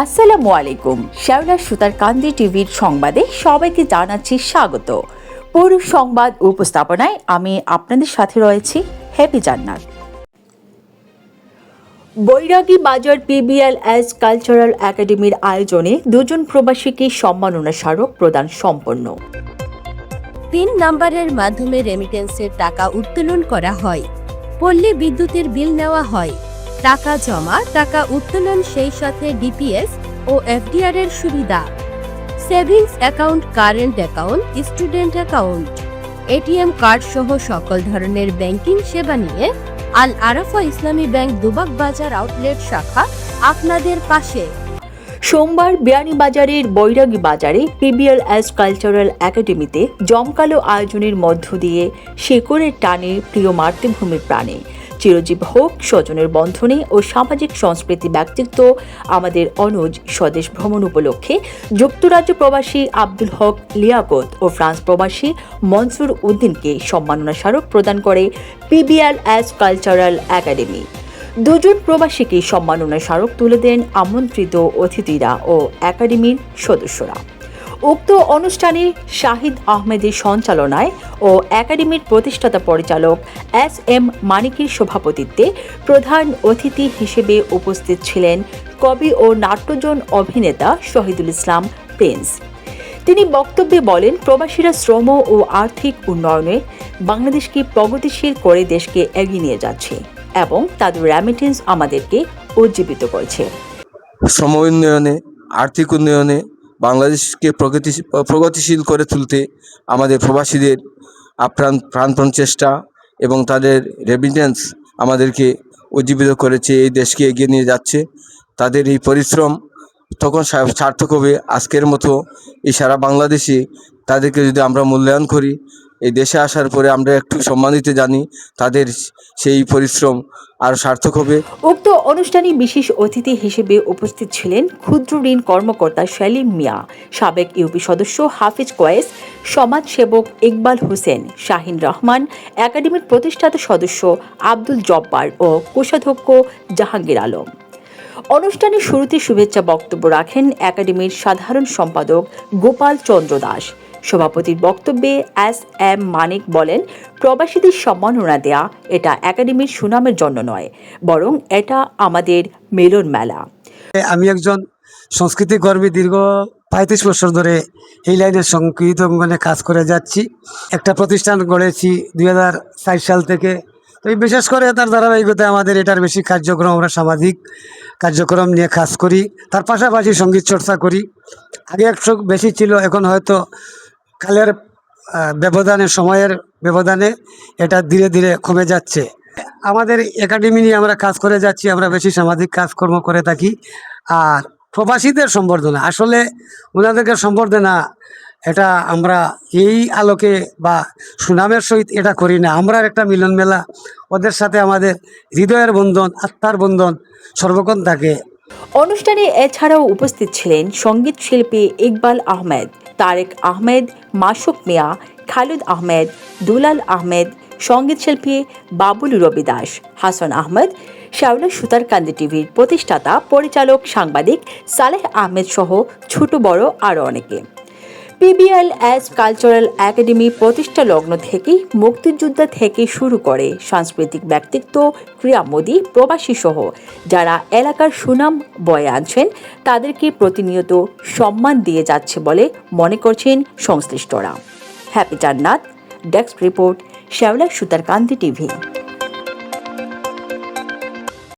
আসসালামু আলাইকুম। শেওলা সুতারকান্দি টিভির সংবাদে সবাইকে জানাচ্ছি স্বাগত। পুরো সংবাদ উপস্থাপনায় আমি আপনাদের সাথে রয়েছি হ্যাপি জান্নাত। বৈরাগী বাজার PBLS কালচারাল একাডেমির আয়োজনে দুজন প্রবাসীকে সম্মাননা স্মারক প্রদান সম্পন্ন। 3 নম্বরের মাধ্যমে রেমিটেন্সের টাকা উত্তোলন করা হয়। পল্লী বিদ্যুতের বিল নেওয়া হয়। টাকা জমা, টাকা উত্তোলন, সেই সাথে DPS ও FDR এর সুবিধা। Savings account, current account, student account, ATM card সহ সকল ধরনের ব্যাংকিং সেবা নিয়ে আল আরাফা ইসলামী ব্যাংক দুবাগ বাজার আউটলেট শাখা আপনাদের পাশে। সোমবার বিয়ানীবাজারের বৈরাগী বাজারে PBLS কালচারাল একাডেমিতে জমকালো আয়োজনের মধ্য দিয়ে শেকড়ের টানে প্রিয় মাতৃভূমির প্রাণে চিরজীব হোক স্বজনের বন্ধনে ও সামাজিক সংস্কৃতি ব্যক্তিত্ব আমাদের অনুজ স্বদেশ ভ্রমণ উপলক্ষে যুক্তরাজ্য প্রবাসী আব্দুল হক লিয়াকত ও ফ্রান্স প্রবাসী মনসুর উদ্দিনকে সম্মাননা স্মারক প্রদান করে PBLS কালচারাল একাডেমি। দুজন প্রবাসীকে সম্মাননা স্মারক তুলে দেন আমন্ত্রিত অতিথিরা ও একাডেমির সদস্যরা। উক্ত অনুষ্ঠানে শাহিদ আহমেদের সঞ্চালনায় ও একাডেমির প্রতিষ্ঠাতা পরিচালক SM মানিকের সভাপতিত্বে প্রধান অতিথি হিসেবে উপস্থিত ছিলেন কবি ও নাট্যজন অভিনেতা শহীদুল ইসলাম প্রিন্স। তিনি বক্তব্যে বলেন, প্রবাসীরা শ্রম ও আর্থিক উন্নয়নে বাংলাদেশকে প্রগতিশীল করে দেশকে এগিয়ে নিয়ে যাচ্ছে এবং তাদের রেমিটেন্স আমাদেরকে উজ্জীবিত করছে। শ্রম উন্নয়নে, আর্থিক উন্নয়নে বাংলাদেশকে প্রগতিশীল করে তুলতে আমাদের প্রবাসীদের প্রাণপণ চেষ্টা এবং তাদের রেমিটেন্স আমাদেরকে উজ্জীবিত করেছে, এই দেশকে এগিয়ে নিয়ে যাচ্ছে। তাদের এই পরিশ্রম তখন সার্থক হবে। আজকের মতো এই সারা বাংলাদেশে তাদেরকে যদি আমরা মূল্যায়ন করি, এই দেশে আসার পরে আমরা একটু সম্মান দিতে জানি, তাদের সেই পরিশ্রম আরও সার্থক হবে। উক্ত অনুষ্ঠানে বিশেষ অতিথি হিসেবে উপস্থিত ছিলেন ক্ষুদ্র ঋণ কর্মকর্তা সেলিম মিয়া, সাবেক ইউপি সদস্য হাফিজ কোয়েস, সমাজসেবক ইকবাল হোসেন, শাহিন রহমান, একাডেমির প্রতিষ্ঠাতা সদস্য আব্দুল জব্বার ও কোষাধ্যক্ষ জাহাঙ্গীর আলম। অনুষ্ঠানের শুরুতে শুভেচ্ছা বক্তব্য রাখেন একাডেমির সাধারণ সম্পাদক গোপাল চন্দ্র দাস। সভাপতির বক্তব্যে SM মানিক বলেন, প্রবাসীদের সম্মাননা দেয়া এটা একাডেমির সুনামের জন্য নয়, বরং এটা আমাদের মিলন মেলা। আমি একজন সংস্কৃতি কর্মী, দীর্ঘ 35 বছর ধরে এই লাইনের সংস্কৃত অঙ্গনে কাজ করে যাচ্ছি। একটা প্রতিষ্ঠান গড়েছি 2004 সাল থেকে। তো এই বিশেষ করে তার ধারাবাহিকতায় আমাদের এটার বেশি কার্যক্রম, আমরা সামাজিক কার্যক্রম নিয়ে কাজ করি, তার পাশাপাশি সঙ্গীত চর্চা করি। আগে একটু বেশি ছিল, এখন হয়তো কালের ব্যবধানে, সময়ের ব্যবধানে এটা ধীরে ধীরে কমে যাচ্ছে। আমাদের একাডেমি নিয়ে আমরা কাজ করে যাচ্ছি, আমরা বেশি সামাজিক কাজকর্ম করে থাকি। আর প্রবাসীদের সম্বর্ধনা, আসলে ওনাদেরকে সম্বর্ধনা এটা আমরা এই আলোকে বা সুনামের সহিত এটা করি না, আমরা একটা মিলন মেলা। ওদের সাথে আমাদের হৃদয়ের বন্ধন, আত্মার বন্ধন সর্বক্ষণ থাকে। অনুষ্ঠানে এছাড়াও উপস্থিত ছিলেন সঙ্গীত শিল্পী ইকবাল আহমেদ, তারেক আহমেদ, মাসুক মিয়া, খালিদ আহমেদ, দুলাল আহমেদ, সঙ্গীত শিল্পী বাবুল রবি দাস, হাসান আহমেদ, শেওলা সুতারকান্দি টিভির প্রতিষ্ঠাতা পরিচালক সাংবাদিক সালেহ আহমেদ সহ ছোট বড় আরও অনেকে। PBLS কালচারাল একাডেমি প্রতিষ্ঠা লগ্ন থেকেই মুক্তিযোদ্ধা থেকে শুরু করে সাংস্কৃতিক ব্যক্তিত্ব, ক্রীড়ামোদী, প্রবাসী সহ যারা এলাকার সুনাম বয়ে আনছেন তাদেরকে প্রতিনিয়ত সম্মান দিয়ে যাচ্ছে বলে মনে করছেন সংশ্লিষ্টরা। হ্যাপি জান্নাত, ডেস্ক রিপোর্ট, শেওলা সুতারকান্দি টিভি।